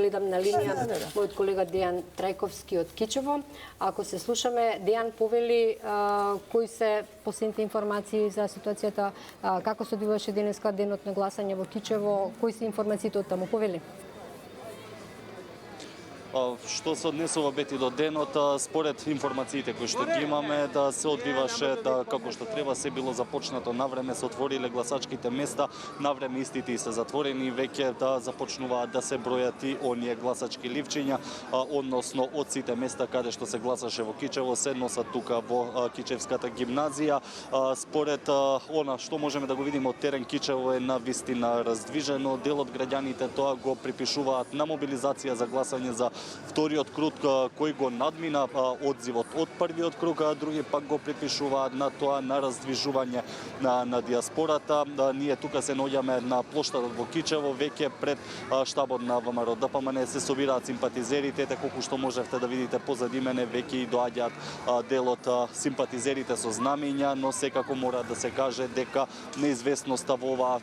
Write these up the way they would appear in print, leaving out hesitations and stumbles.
гледам на линија мојот колега Дејан Трајковски од Кичево. Ако се слушаме, Дејан повели кои се последните информации за ситуацијата, како се одвиваше денеска денот на гласање во Кичево, кои се информациите од таму, повели? Што се однесува Бети до денот, според информациите кои што ги имаме, да се одвиваше како што треба, се било започнато навреме, се отвориле гласачките места, навреме истите и се затворени, веќе да започнуваат да се бројат и оние гласачки ливчиња, односно од сите места каде што се гласаше во Кичево, се носат тука во Кичевската гимназија. Според она што можеме да го видиме од терен, Кичево е на вистина раздвижено, дел од граѓаните тоа го припишуваат на мобилизација за гласање за вториот круг кој го надмина одзивот од првиот круг, а други пак го припишуваат на тоа на раздвижување на диаспората. Ние тука се наоѓаме на плоштадот во Кичево, веќе пред штабот на ВМРО ДПМН се собираат симпатизерите, колку што можевте да видите позади мене, веќе и доаѓаат дел од симпатизерите со знамења, но секако мора да се каже дека неизвестноста во оваа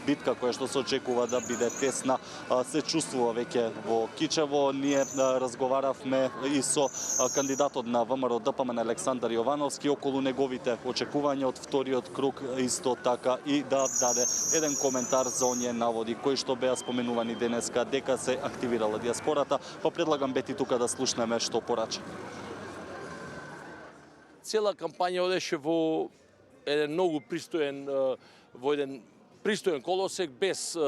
битка која што се очекува да биде тесна се чувствува веќе во Кичево. Ние разговаравме и со кандидатот на ВМРО ДПМН Александар Јовановски околу неговите очекувања од вториот круг, исто така и да даде еден коментар за оние наводи кои што беа споменувани денеска дека се активирала диаспората, па предлагам Бети тука да слушнеме што порача. Цела кампања одеше во еден многу пристоен колосек без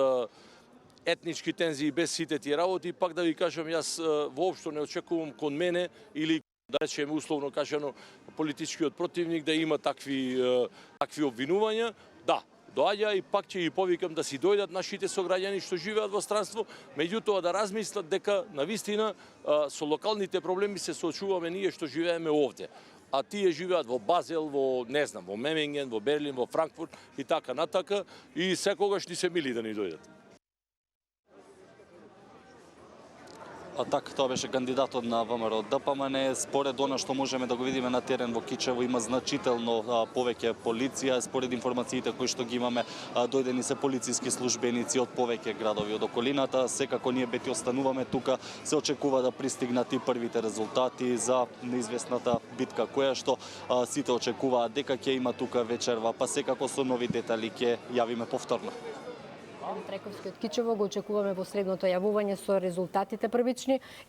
етнички тензии, без сите тие работи. Пак да ви кажам, јас воопшто не очекувам кон мене или да речеме условно кажано политичкиот противник да има такви обвинувања. Да, доаѓа и пак ќе ги повикам да си дојдат нашите сограѓани што живеат во странство, меѓутоа да размислат дека навистина со локалните проблеми се соочуваме ние што живееме овде. А тие живеат во Базел, во не знам, во Меминген, во Берлин, во Франкфурт и така натака, и секогаш ни се мили да ни дојдат. А така, тоа беше кандидатот на ВМРО ДПМН. Според она што можеме да го видиме на терен во Кичево, има значително повеќе полиција. Според информациите кои што ги имаме, дојдени се полициски службеници од повеќе градови од околината. Секако ние Бети остануваме тука, се очекува да пристигнат и првите резултати за неизвестната битка, која што сите очекуваат дека ќе има тука вечерва, па секако со нови детали ќе јавиме повторно. Трајковски од Кичево го очекуваме во следното јавување со резултатите првични.